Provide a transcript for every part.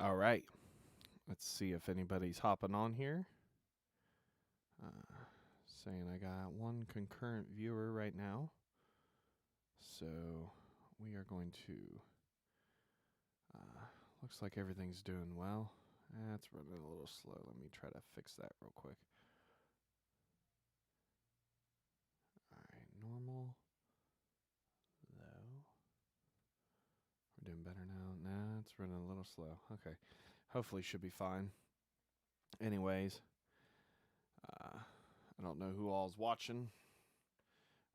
All right. Let's see if anybody's hopping on here. Saying I got one concurrent viewer right now. So we are going to. Looks like everything's doing well. It's running a little slow. Let me try to fix that real quick. All right, normal. Low. We're doing better now. Nah, it's running a little slow. Okay. Hopefully should be fine. Anyways, I don't know who all's watching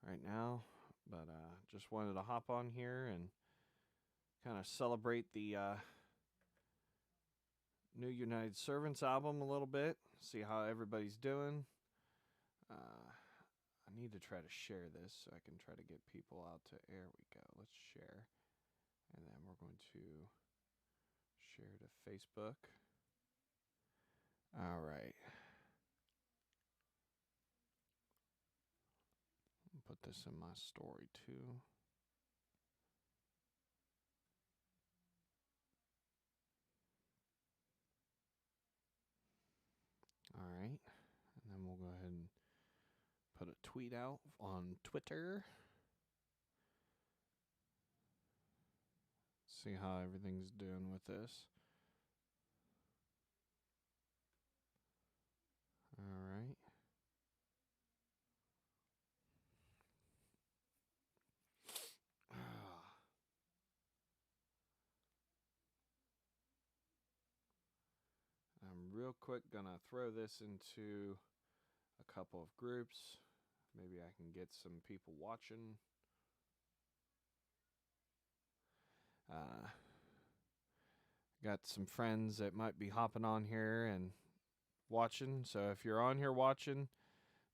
right now, but just wanted to hop on here and kind of celebrate the new United Servants album a little bit, see how everybody's doing. I need to try to share this so I can try to get people out to. There we go. Let's share. And then we're going to share to Facebook. All right. Put this in my story too. All right. And then we'll go ahead and put a tweet out on Twitter. See how everything's doing with this. All right. I'm real quick gonna throw this into a couple of groups. Maybe I can get some people watching. Got some friends that might be hopping on here and watching. So if you're on here watching,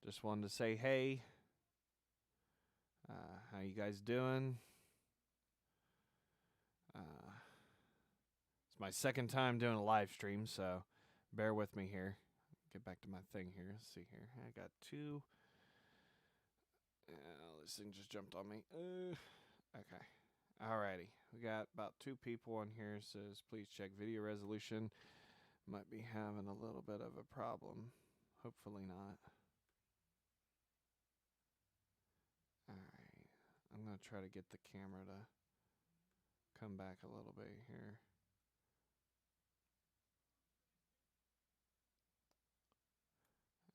just wanted to say hey. How you guys doing? It's my second time doing a live stream, so bear with me here. Get back to my thing here. Let's see here. I got two. This thing just jumped on me. Okay. Alrighty. We got about two people on here. It says, please check video resolution. Might be having a little bit of a problem. Hopefully not. Alright. I'm going to try to get the camera to come back a little bit here.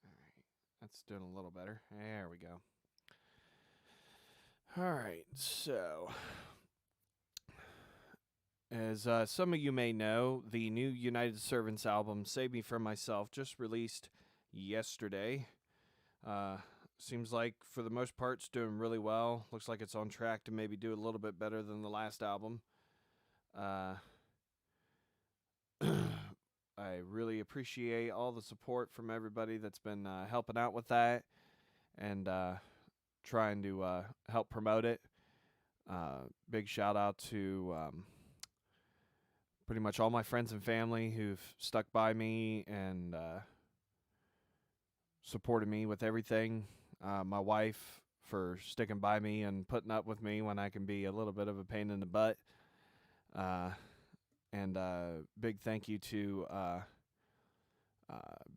Alright. That's doing a little better. There we go. Alright. So, as some of you may know, the new United Servants album, Save Me From Myself, just released yesterday. Seems like, for the most part, it's doing really well. Looks like it's on track to maybe do a little bit better than the last album. I really appreciate all the support from everybody that's been helping out with that and trying to help promote it. Big shout out to pretty much all my friends and family who've stuck by me and supported me with everything. My wife for sticking by me and putting up with me when I can be a little bit of a pain in the butt. And big thank you to,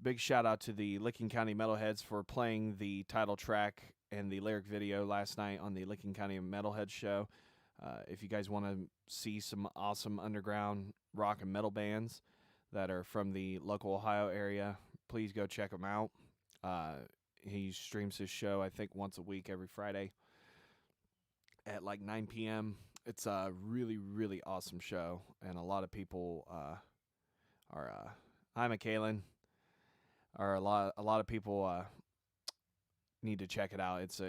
big shout out to the Licking County Metalheads for playing the title track and the lyric video last night on the Licking County Metalhead show. If you guys want to see some awesome underground rock and metal bands that are from the local Ohio area, please go check them out. He streams his show, I think, once a week, every Friday at like 9 p.m. It's a really, really awesome show, and a lot of people are. Hi, McKaylin. Are a lot of people need to check it out. It's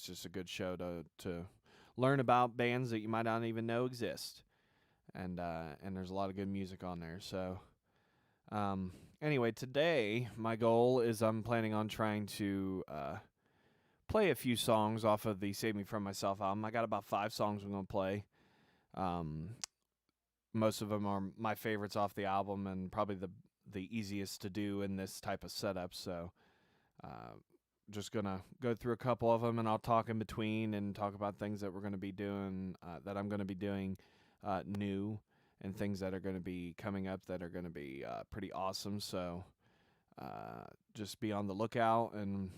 just a good show to learn about bands that you might not even know exist, and there's a lot of good music on there. So, anyway, today my goal is I'm planning on trying to play a few songs off of the Save Me From Myself album. I got about 5 songs I'm going to play. Most of them are my favorites off the album and probably the easiest to do in this type of setup. So just going to go through a couple of them, and I'll talk in between and talk about things that we're going to be doing, that I'm going to be doing new and things that are going to be coming up that are going to be pretty awesome. So just be on the lookout, and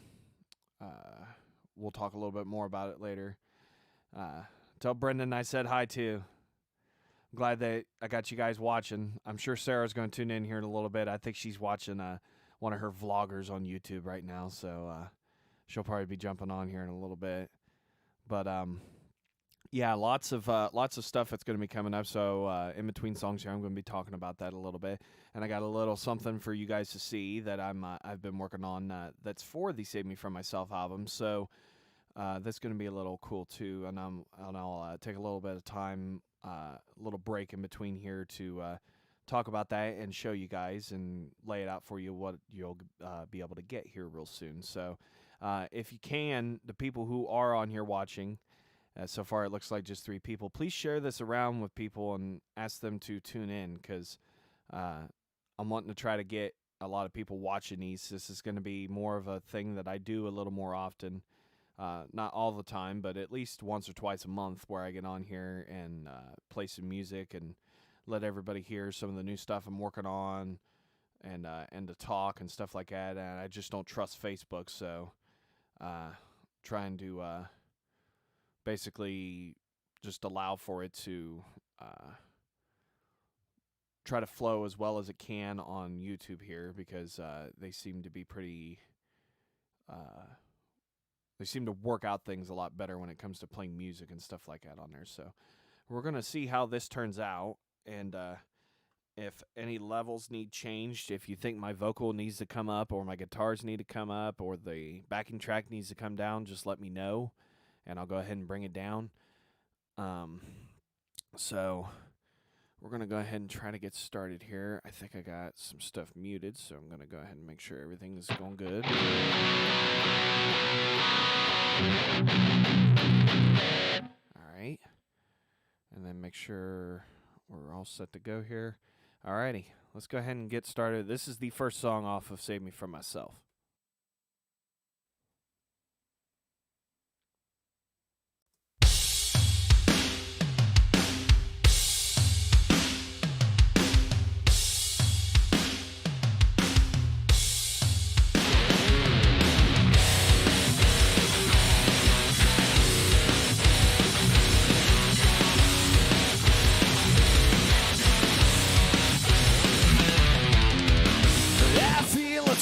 we'll talk a little bit more about it later. Tell Brendan I said hi too. I'm glad that I got you guys watching. I'm sure Sarah's going to tune in here in a little bit. I think she's watching one of her vloggers on YouTube right now, so she'll probably be jumping on here in a little bit. But yeah, lots of stuff that's going to be coming up. So in between songs here, I'm going to be talking about that a little bit. And I got a little something for you guys to see that I've been working on that's for the Save Me From Myself album. So that's going to be a little cool too. And I'll take a little bit of time, a little break in between here to talk about that and show you guys and lay it out for you what you'll be able to get here real soon. So if you can, the people who are on here watching, so far it looks like just 3 people, please share this around with people and ask them to tune in, because I'm wanting to try to get a lot of people watching these. This is going to be more of a thing that I do a little more often. Not all the time, but at least once or twice a month, where I get on here and play some music and let everybody hear some of the new stuff I'm working on, and to talk and stuff like that. And I just don't trust Facebook, so trying to basically just allow for it to try to flow as well as it can on YouTube here, because they seem to be pretty they seem to work out things a lot better when it comes to playing music and stuff like that on there. So we're going to see how this turns out, and if any levels need changed, if you think my vocal needs to come up or my guitars need to come up or the backing track needs to come down, just let me know, and I'll go ahead and bring it down. So we're going to go ahead and try to get started here. I think I got some stuff muted, so I'm going to go ahead and make sure everything is going good. All right. And then make sure we're all set to go here. All righty. Let's go ahead and get started. This is the first song off of Save Me From Myself.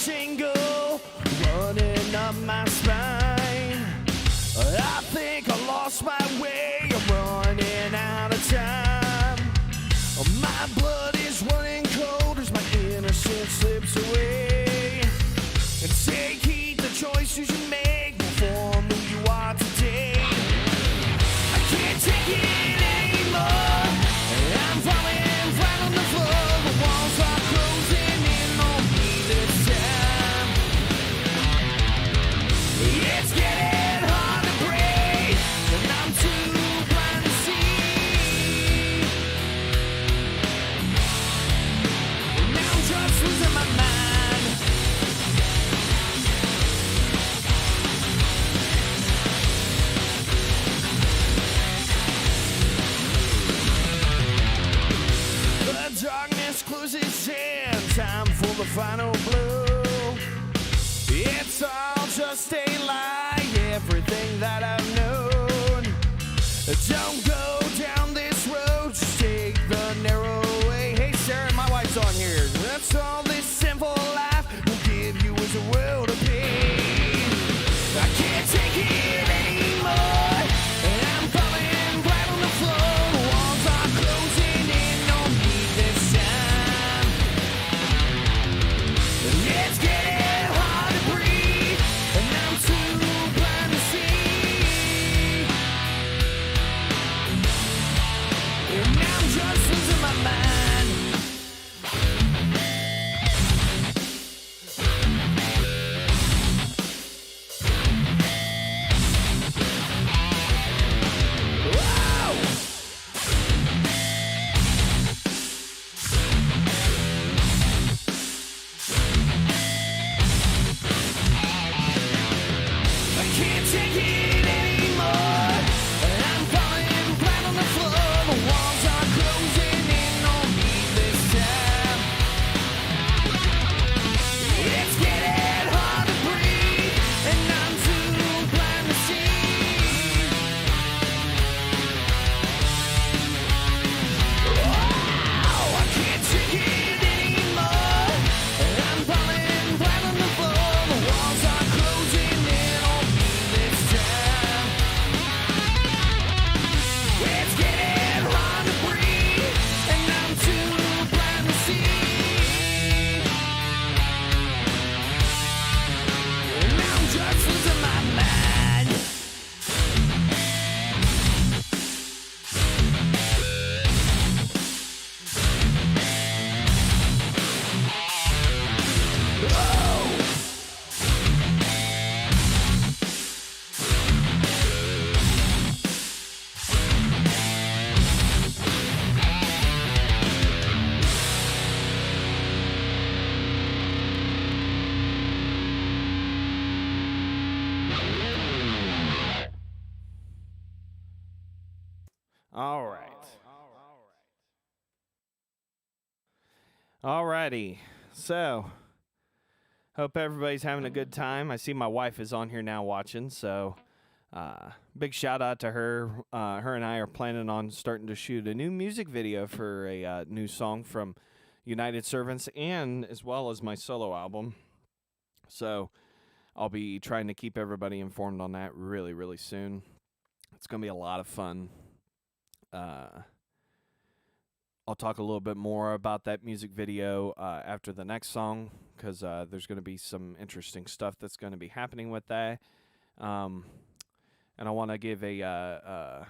Tingle running up my spine. I think I lost my way. I'm running out of time. My blood is running cold as my innocence slips away. And take heed, the choices you make will form who you are today. I can't take it anymore. I'm falling flat on the floor. The walls are closing in on me this time. It's getting hard to breathe, and I'm too blind to see. Now I'm just losing my mind. The darkness closes in, time for the final blow. It's all just a lie, everything that I've known. Don't go down this road, just take the narrow way. Hey Sarah, my wife's on here. That's all this sinful life will give you is a world of pain. I can't take it anymore, and I'm falling flat on the floor. The walls are closing in on me this time. It's getting hard to breathe, and I'm too blind to see. All right. Alrighty. So, hope everybody's having a good time. I see my wife is on here now watching, so big shout out to her. Her and I are planning on starting to shoot a new music video for a new song from United Servants, and as well as my solo album. So, I'll be trying to keep everybody informed on that really, really soon. It's going to be a lot of fun. I'll talk a little bit more about that music video after the next song, because there's going to be some interesting stuff that's going to be happening with that. And I want to give a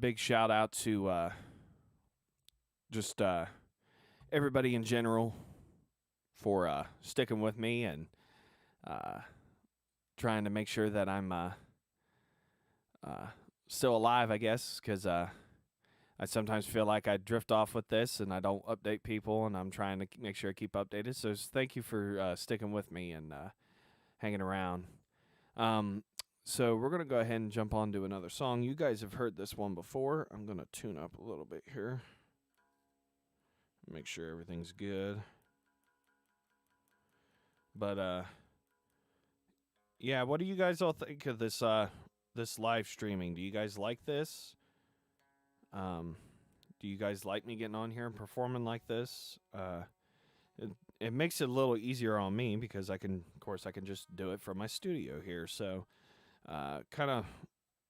big shout out to just everybody in general for sticking with me and trying to make sure that I'm still alive, I guess, because I sometimes feel like I drift off with this and I don't update people, and I'm trying to make sure I keep updated. So thank you for sticking with me and hanging around. So we're going to go ahead and jump on to another song. You guys have heard this one before. I'm going to tune up a little bit here. Make sure everything's good. But, yeah, what do you guys all think of this this live streaming? Do you guys like this? Do you guys like me getting on here and performing like this? It makes it a little easier on me because of course, I can just do it from my studio here. So, kind of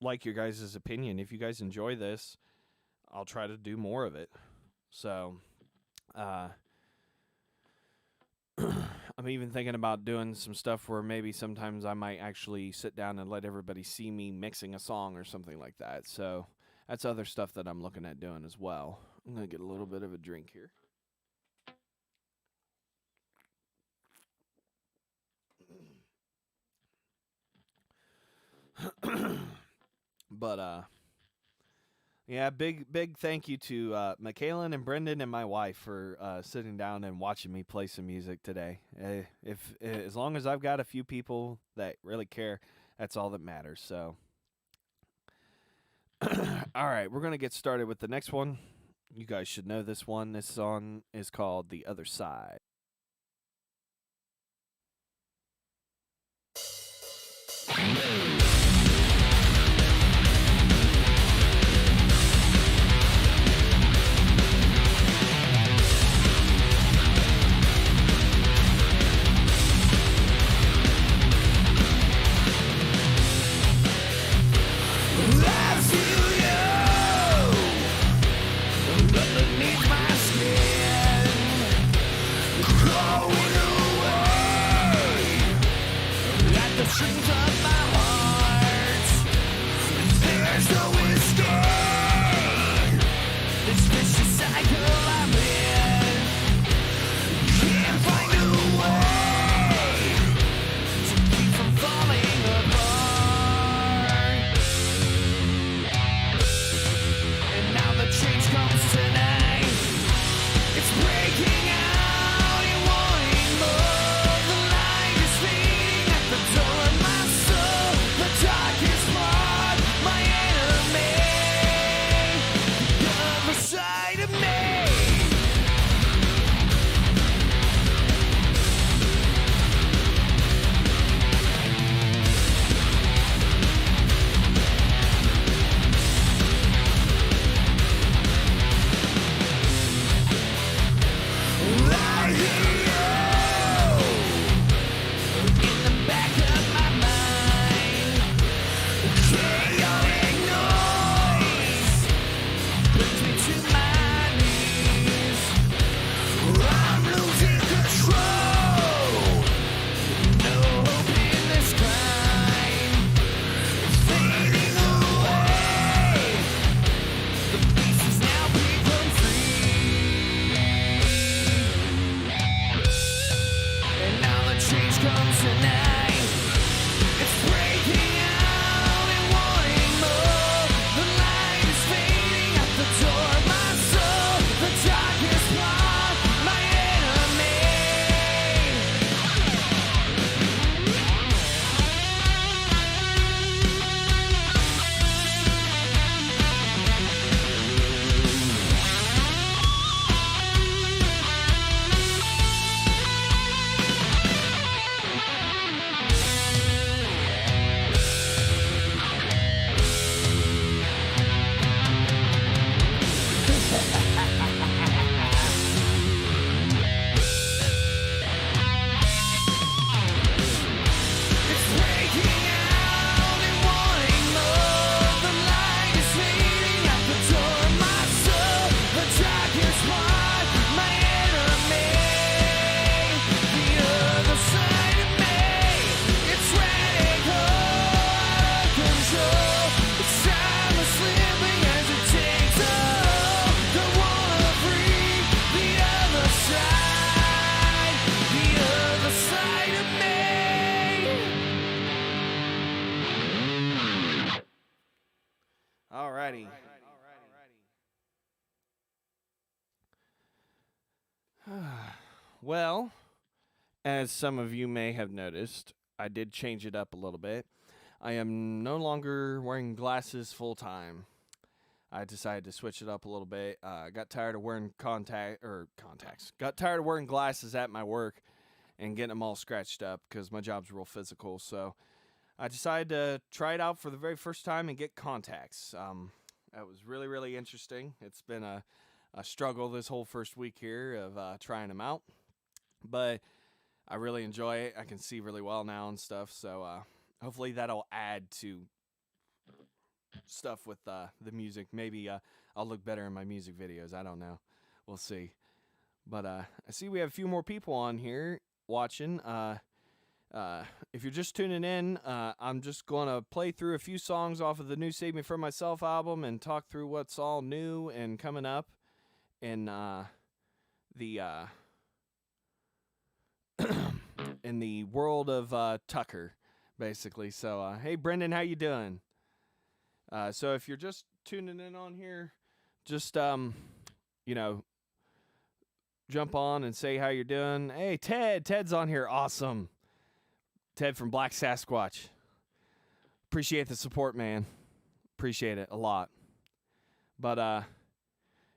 like your guys' opinion. If you guys enjoy this, I'll try to do more of it. So, I'm even thinking about doing some stuff where maybe sometimes I might actually sit down and let everybody see me mixing a song or something like that. So that's other stuff that I'm looking at doing as well. I'm going to get a little bit of a drink here. But, yeah, big thank you to Michaela and Brendan and my wife for sitting down and watching me play some music today. As long as I've got a few people that really care, that's all that matters. So, all right, we're gonna get started with the next one. You guys should know this one. This song is called "The Other Side." Door of my soul. Alrighty. Well, as some of you may have noticed, I did change it up a little bit. I am no longer wearing glasses full time. I decided to switch it up a little bit. Got tired of wearing contacts. Got tired of wearing glasses at my work and getting them all scratched up because my job's real physical. So I decided to try it out for the very first time and get contacts. That was really, really interesting. It's been a struggle this whole first week here of trying them out, but I really enjoy it. I can see really well now and stuff, so hopefully that'll add to stuff with the music. Maybe I'll look better in my music videos. I don't know. We'll see. But I see we have a few more people on here watching. If you're just tuning in, I'm just going to play through a few songs off of the new Save Me From Myself album and talk through what's all new and coming up in the in the world of Tucker, basically. So, hey, Brendan, how you doing? So if you're just tuning in on here, just, jump on and say how you're doing. Hey, Ted's on here. Awesome. Ted from Black Sasquatch. Appreciate the support, man. Appreciate it a lot. But,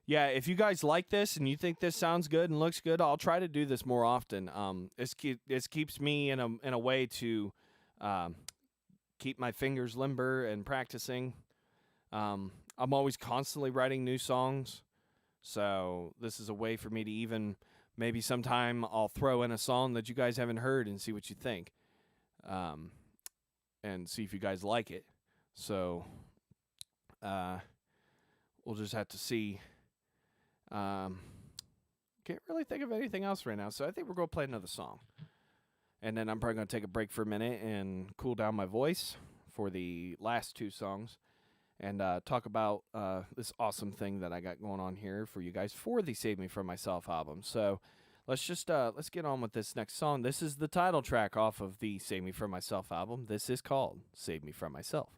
yeah, if you guys like this and you think this sounds good and looks good, I'll try to do this more often. This keeps me in a way to keep my fingers limber and practicing. I'm always constantly writing new songs, so this is a way for me to even maybe sometime I'll throw in a song that you guys haven't heard and see what you think, and see if you guys like it. So we'll just have to see. Can't really think of anything else right now, so I think we're going to play another song. And then I'm probably going to take a break for a minute and cool down my voice for the last two songs and talk about this awesome thing that I got going on here for you guys for the Save Me From Myself album. So let's get on with this next song. This is the title track off of the Save Me From Myself album. This is called Save Me From Myself.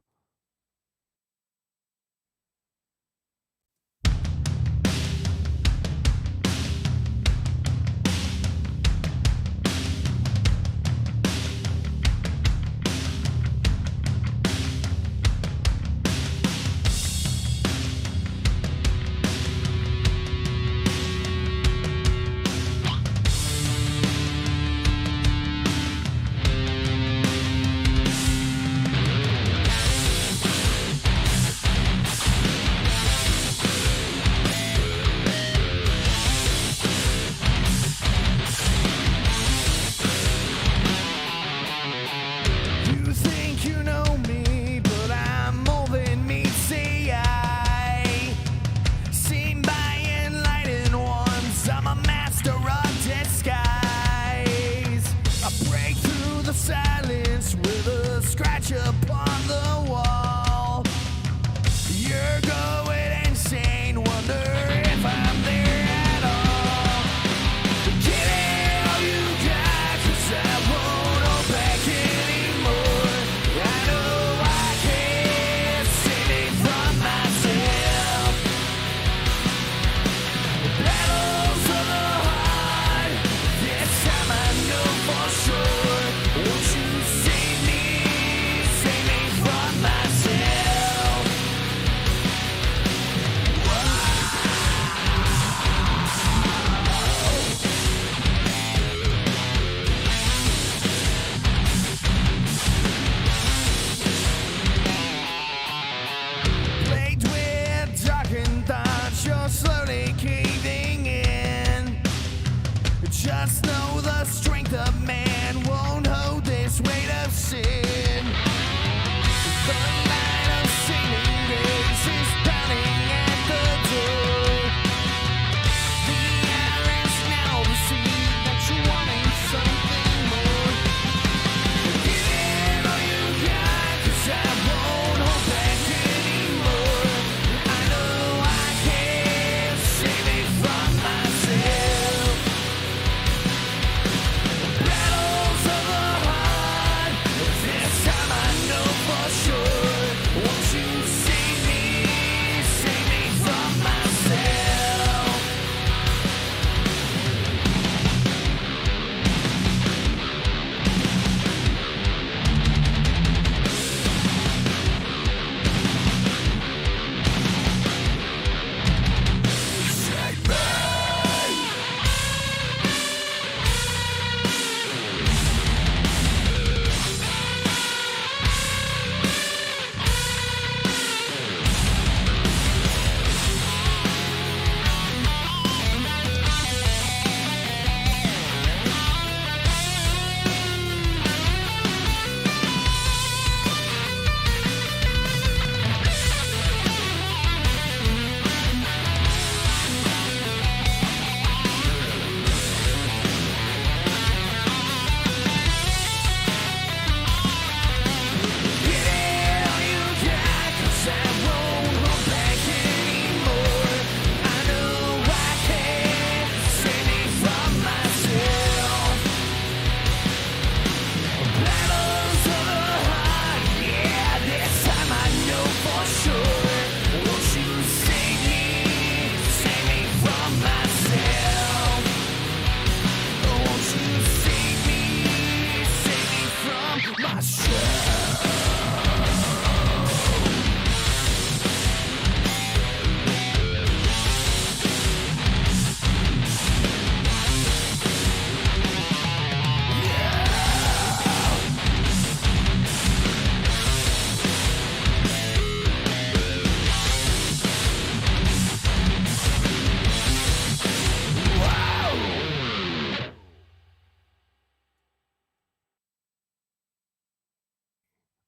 Sure.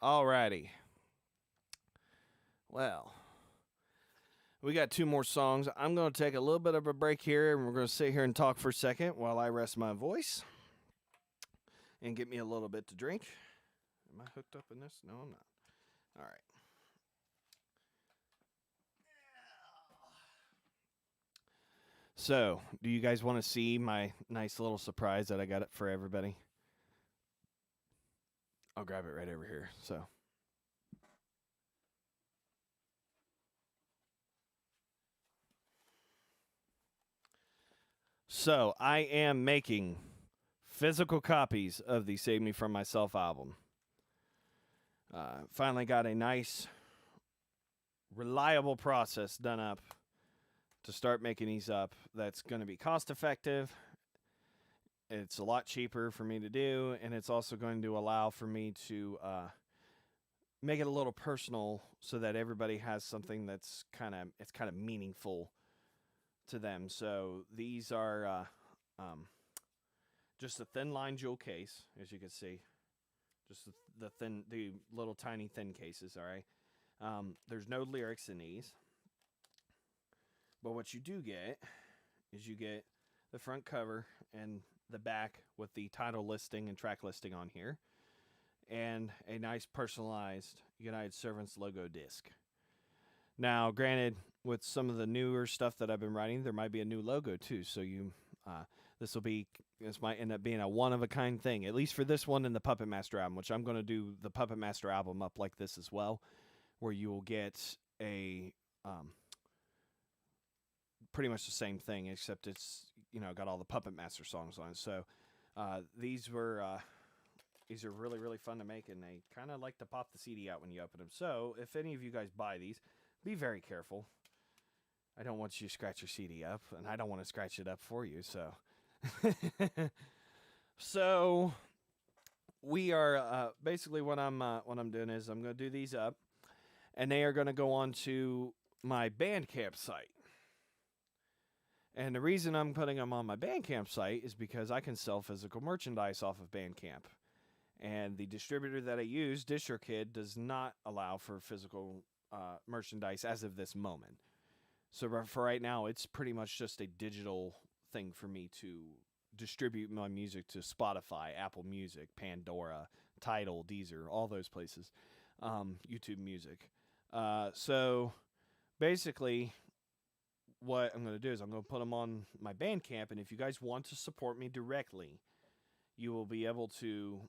Alrighty. Well, we got two more songs. I'm going to take a little bit of a break here, and we're going to sit here and talk for a second while I rest my voice and get me a little bit to drink. Am I hooked up in this? No, I'm not. All right. So, do you guys want to see my nice little surprise that I got for everybody? I'll grab it right over here. So I am making physical copies of the Save Me From Myself album. Finally got a nice, reliable process done up to start making these up that's going to be cost effective. It's a lot cheaper for me to do, and it's also going to allow for me to make it a little personal so that everybody has something that's kind of meaningful to them. So these are just a thin line jewel case, as you can see. Just the little tiny thin cases. All right. There's no lyrics in these, but what you do get is you get the front cover and the back with the title listing and track listing on here, and a nice personalized United Servants logo disc. Now, granted, with some of the newer stuff that I've been writing, there might be a new logo too. So this might end up being a one of a kind thing, at least for this one and the Puppet Master album, which I'm going to do the Puppet Master album up like this as well, where you will get a pretty much the same thing, except it's got all the Puppet Master songs on it. So these are really, really fun to make, and they kind of like to pop the CD out when you open them. So if any of you guys buy these, be very careful. I don't want you to scratch your CD up, and I don't want to scratch it up for you. So, so we are basically what I'm doing is I'm going to do these up, and they are going to go on to my Bandcamp site. And the reason I'm putting them on my Bandcamp site is because I can sell physical merchandise off of Bandcamp. And the distributor that I use, DistroKid, does not allow for physical merchandise as of this moment. So for right now, it's pretty much just a digital thing for me to distribute my music to Spotify, Apple Music, Pandora, Tidal, Deezer, all those places, YouTube Music. So basically, what I'm going to do is I'm going to put them on my Bandcamp, and if you guys want to support me directly, you will be able to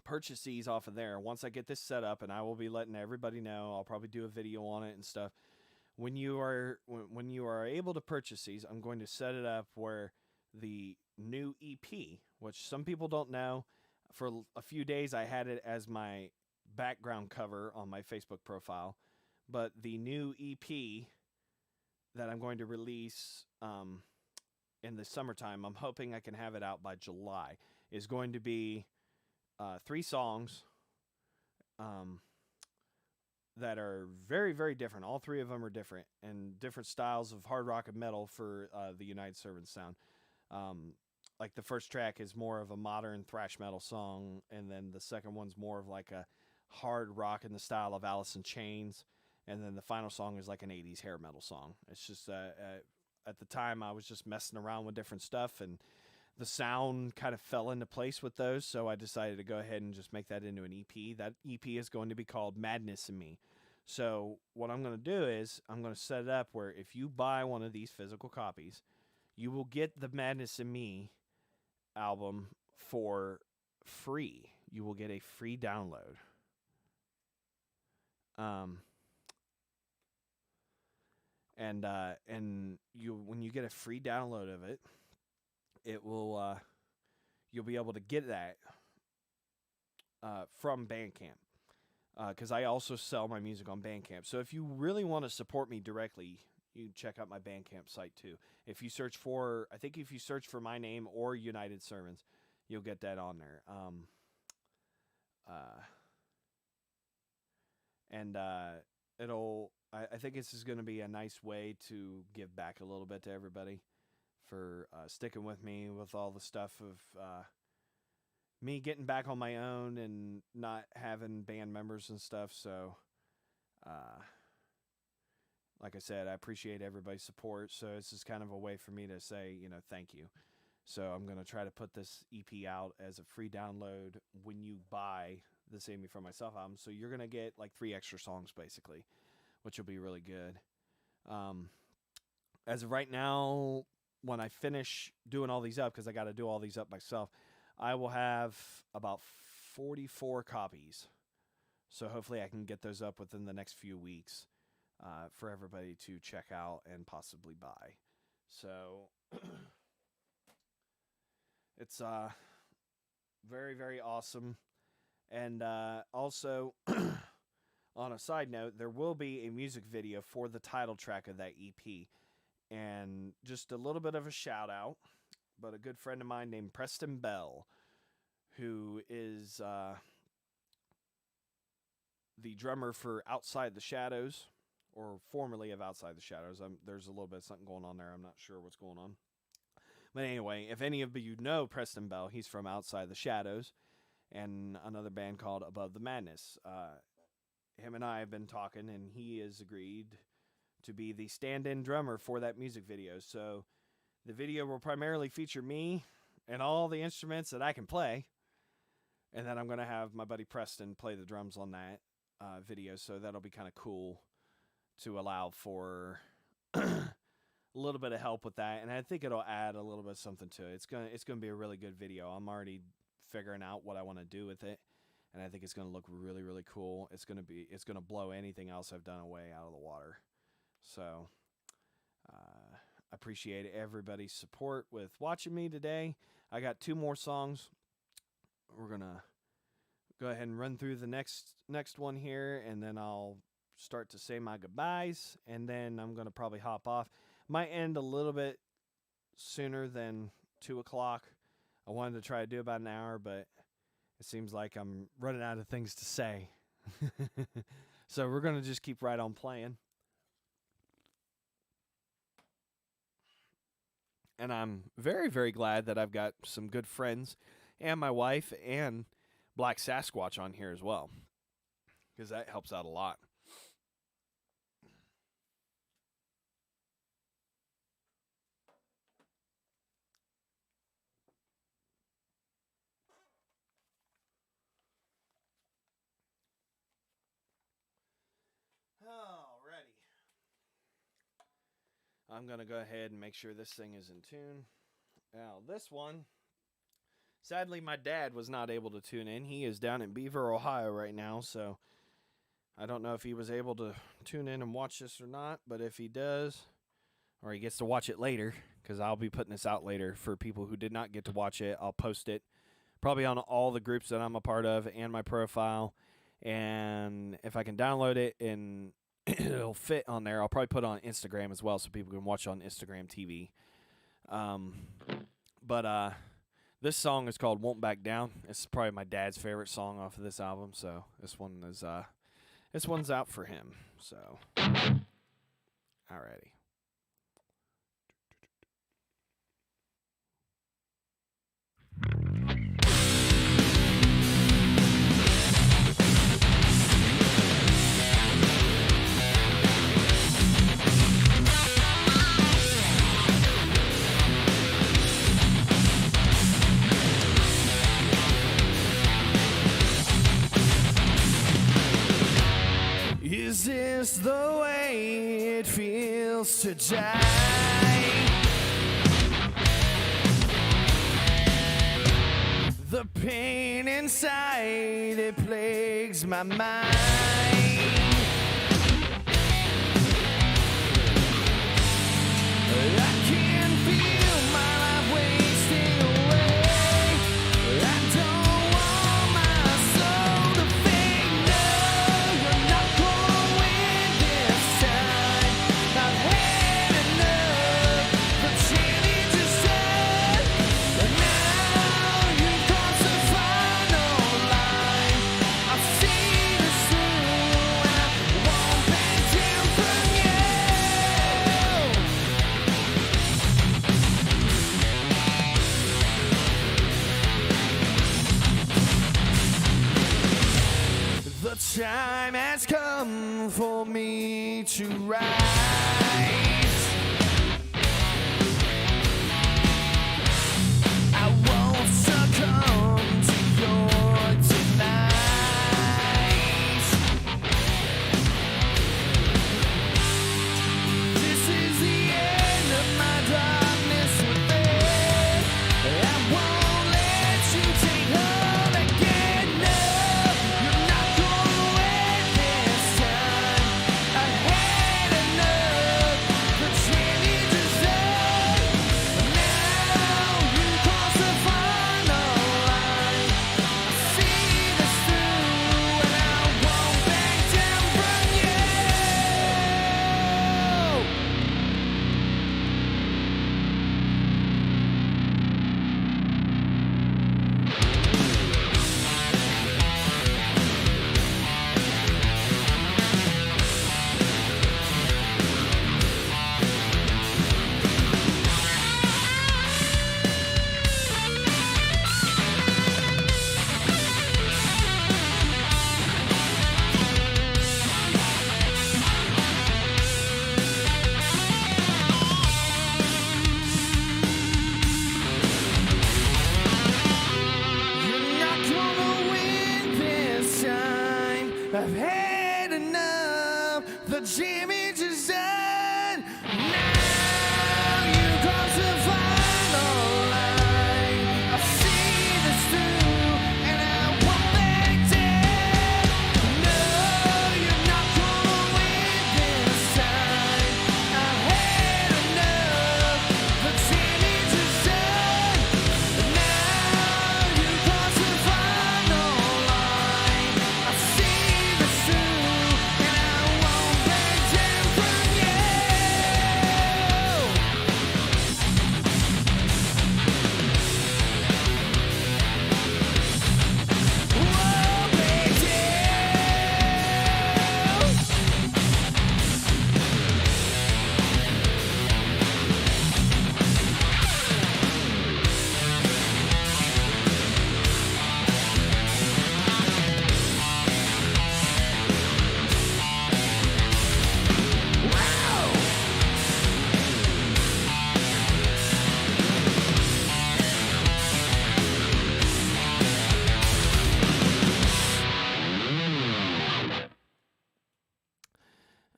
purchase these off of there. Once I get this set up, and I will be letting everybody know, I'll probably do a video on it and stuff. When you are able to purchase these, I'm going to set it up where the new EP, which some people don't know, for a few days I had it as my background cover on my Facebook profile, but the new EP that I'm going to release in the summertime, I'm hoping I can have it out by July, is going to be 3 songs that are very, very different. All 3 of them are different, and different styles of hard rock and metal for the United Servants sound. Like the first track is more of a modern thrash metal song, and then the second one's more of like a hard rock in the style of Alice in Chains. And then the final song is like an 80s hair metal song. It's just, at the time, I was just messing around with different stuff, and the sound kind of fell into place with those, so I decided to go ahead and just make that into an EP. That EP is going to be called Madness in Me. So what I'm going to do is I'm going to set it up where if you buy one of these physical copies, you will get the Madness in Me album for free. You will get a free download. And when you get a free download of it, it will you'll be able to get that from Bandcamp, because I also sell my music on Bandcamp. So if you really want to support me directly, you can check out my Bandcamp site too. If you search for my name or United Servants, you'll get that on there. I think this is going to be a nice way to give back a little bit to everybody for sticking with me with all the stuff of me getting back on my own and not having band members and stuff. So, uh, like I said, I appreciate everybody's support. So this is kind of a way for me to say, thank you. So I'm going to try to put this EP out as a free download when you buy the Save Me From Myself album. So you're going to get like 3 extra songs basically, which will be really good. As of right now, when I finish doing all these up, because I got to do all these up myself, I will have about 44 copies. So hopefully I can get those up within the next few weeks for everybody to check out and possibly buy. So it's very, very awesome. And also, on a side note, there will be a music video for the title track of that EP. And just a little bit of a shout out, but a good friend of mine named Preston Bell, who is the drummer for Outside the Shadows, or formerly of Outside the Shadows. There's a little bit of something going on there. I'm not sure what's going on. But anyway, if any of you know Preston Bell, he's from Outside the Shadows and another band called Above the Madness. Him and I have been talking, and he has agreed to be the stand-in drummer for that music video. So the video will primarily feature me and all the instruments that I can play. And then I'm going to have my buddy Preston play the drums on that video. So that'll be kind of cool to allow for a little bit of help with that. And I think it'll add a little bit of something to it. It's going to be a really good video. I'm already figuring out what I want to do with it. And I think it's going to look really, really cool. It's going to blow anything else I've done away out of the water. So, I appreciate everybody's support with watching me today. I got 2 more songs. We're going to go ahead and run through the next one here, and then I'll start to say my goodbyes, and then I'm going to probably hop off. Might end a little bit sooner than 2 o'clock. I wanted to try to do about an hour, but it seems like I'm running out of things to say. So we're going to just keep right on playing. And I'm very, very glad that I've got some good friends and my wife and Black Sasquatch on here as well, because that helps out a lot. Alrighty. I'm going to go ahead and make sure this thing is in tune. Now, this one, sadly, my dad was not able to tune in. He is down in Beaver, Ohio right now, so I don't know if he was able to tune in and watch this or not, but if he does, or he gets to watch it later, because I'll be putting this out later for people who did not get to watch it. I'll post it probably on all the groups that I'm a part of and my profile, and if I can download it and it'll fit on there, I'll probably put it on Instagram as well so people can watch it on Instagram TV. But this song is called Won't Back Down. It's probably my dad's favorite song off of this album, so this one's out for him. So, alrighty. Is this the way it feels to die? The pain inside, it plagues my mind. I can feel my life wasting away. I don't want my soul to fade. No, you're not gonna win this time. I've had enough. The challenge is done. But now you've crossed the final line. I've seen us through. time has come for me to rise. I won't succumb to your demise. This is the end of my darkness within. I won't let you take hold again. No, you're not gonna win this time. I had enough. The journey deserved. Now you cross the final line. I see this through, and I won't back down from you. You're not gonna win this time. I've had enough. The damage is done. Now you cross the final line. I see this through, and I won't back down. No, you're not gonna win this time. I've had enough. The damage is done. Now you cross the final line. I see this through, and I won't back down from you. Won't back down.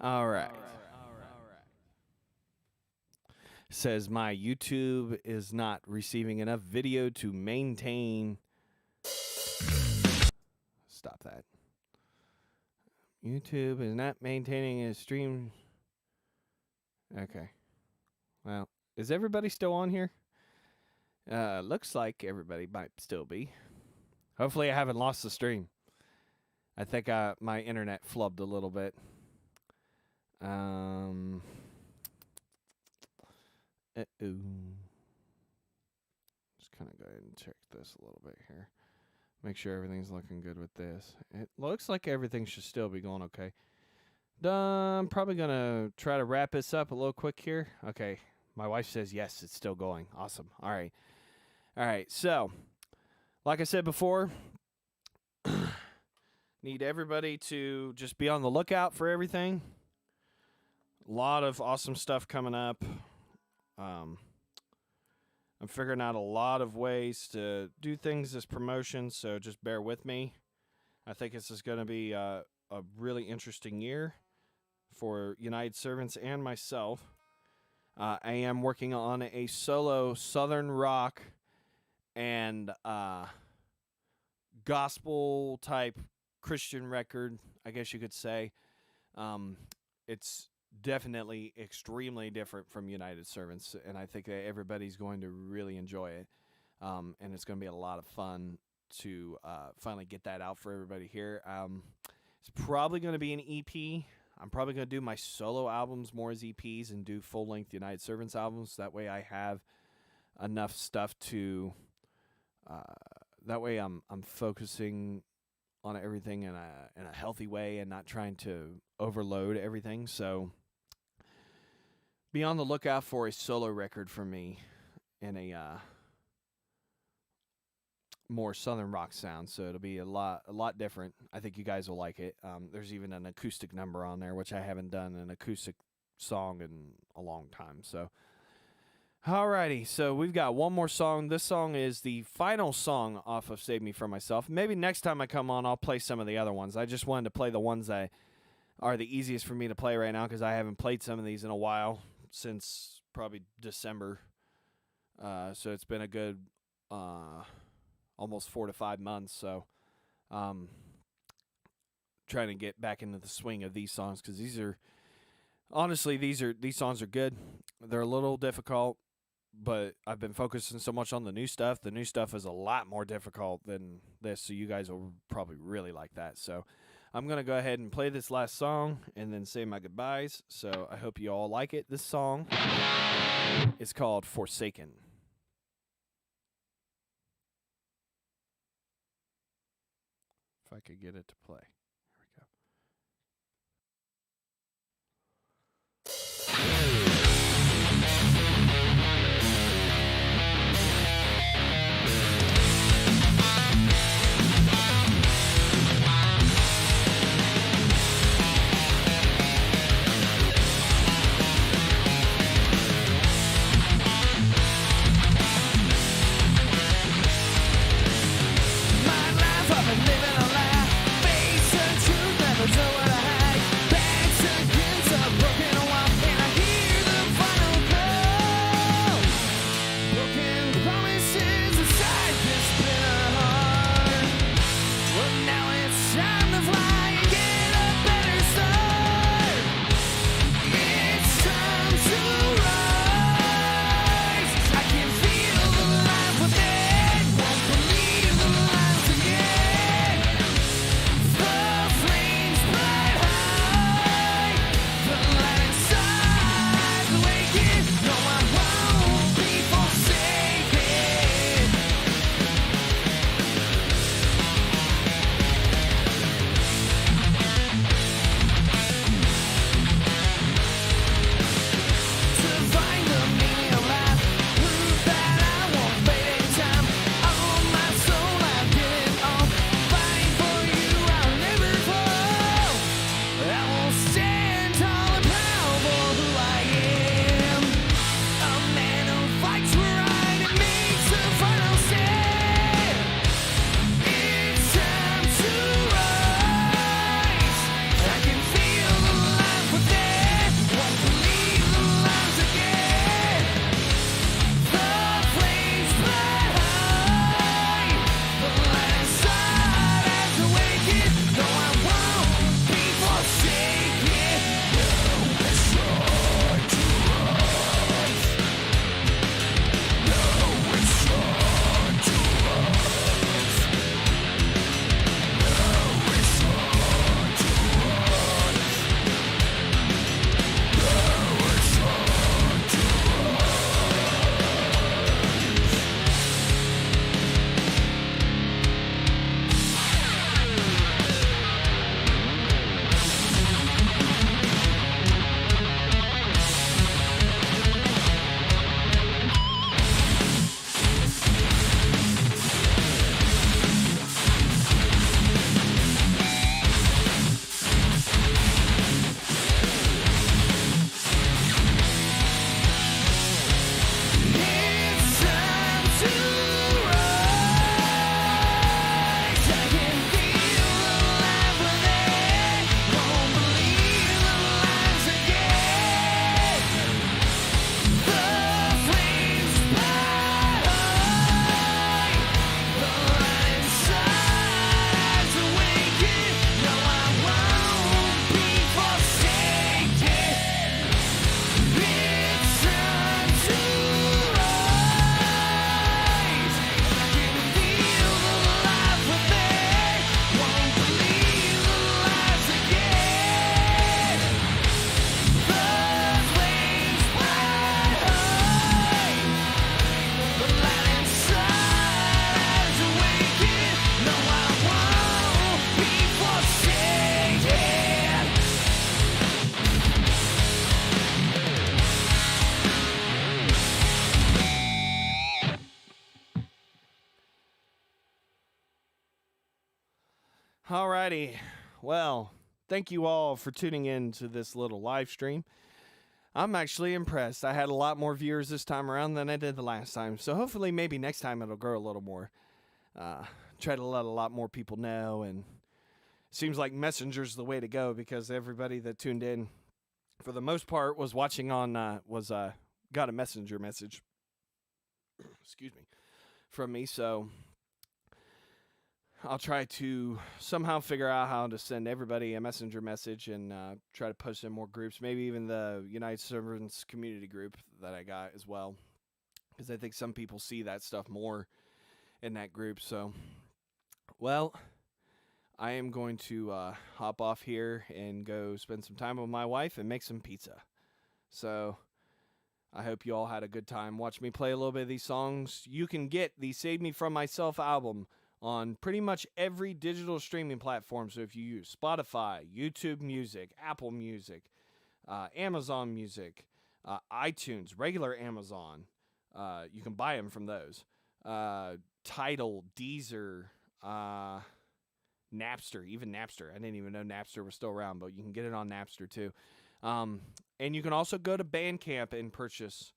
All right. Says my YouTube is not receiving enough video to maintain. Stop that. YouTube is not maintaining its stream. Okay. Well, is everybody still on here? Looks like everybody might still be. Hopefully I haven't lost the stream. I think my internet flubbed a little bit. Uh-oh. Just kind of go ahead and check this a little bit here. Make sure everything's looking good with this. It looks like everything should still be going okay. I'm probably going to try to wrap this up a little quick here. Okay. My wife says yes, it's still going. Awesome. All right. All right. So, like I said before, need everybody to just be on the lookout for everything. A lot of awesome stuff coming up. I'm figuring out a lot of ways to do things as promotion, so just bear with me. I think this is going to be a really interesting year for United Servants and myself. I am working on a solo Southern rock and gospel-type Christian record, I guess you could say. It's definitely extremely different from United Servants, and I think that everybody's going to really enjoy it. And it's going to be a lot of fun to finally get that out for everybody here. It's probably going to be an EP. I'm probably going to do my solo albums more as EPs and do full-length United Servants albums. That way I have enough stuff to... that way I'm focusing on everything in a healthy way and not trying to overload everything. So be on the lookout for a solo record from me in a more southern rock sound, so it'll be a lot different. I think you guys will like it. There's even an acoustic number on there, which I haven't done an acoustic song in a long time. So, alrighty, so we've got one more song. This song is the final song off of Save Me From Myself. Maybe next time I come on, I'll play some of the other ones. I just wanted to play the ones that are the easiest for me to play right now because I haven't played some of these in a while, since probably December. So it's been a good almost 4 to 5 months. So trying to get back into the swing of these songs, because these songs are good. They're a little difficult, but I've been focusing so much on the new stuff. The new stuff is a lot more difficult than this, so you guys will probably really like that. So I'm going to go ahead and play this last song and then say my goodbyes. So I hope you all like it. This song is called Forsaken. If I could get it to play. Here we go. Living a life, facing Alrighty. Well, thank you all for tuning in to this little live stream. I'm actually impressed. I had a lot more viewers this time around than I did the last time. So hopefully maybe next time it'll grow a little more. Try to let a lot more people know, and seems like Messenger's the way to go because everybody that tuned in for the most part was watching on got a Messenger message. Excuse me. From me, so I'll try to somehow figure out how to send everybody a messenger message and try to post in more groups, maybe even the United Servants community group that I got as well, because I think some people see that stuff more in that group. So, well, I am going to hop off here and go spend some time with my wife and make some pizza. So, I hope you all had a good time. Watch me play a little bit of these songs. You can get the Save Me From Myself album on pretty much every digital streaming platform. So if you use Spotify, YouTube Music, Apple Music, Amazon Music, iTunes, regular Amazon, you can buy them from those. Tidal, Deezer, Napster, even Napster. I didn't even know Napster was still around, but you can get it on Napster too. And you can also go to Bandcamp and purchase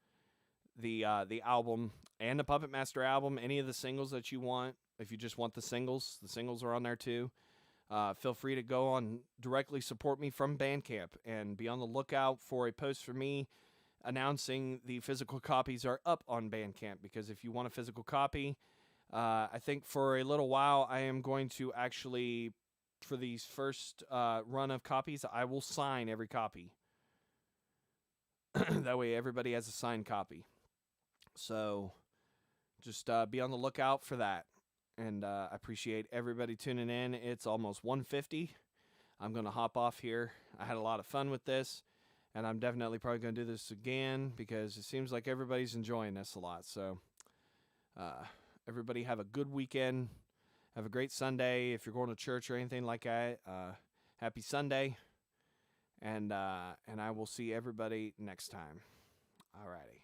the album and the Puppet Master album, any of the singles that you want. If you just want the singles are on there too. Feel free to go on directly support me from Bandcamp and be on the lookout for a post from me announcing the physical copies are up on Bandcamp, because if you want a physical copy, I think for a little while I am going to actually, for these first run of copies, I will sign every copy. That way everybody has a signed copy. So just be on the lookout for that. And I appreciate everybody tuning in. It's almost 1:50. I'm going to hop off here. I had a lot of fun with this, and I'm definitely probably going to do this again because it seems like everybody's enjoying this a lot. So everybody have a good weekend. Have a great Sunday. If you're going to church or anything like that, happy Sunday. And I will see everybody next time. Alrighty.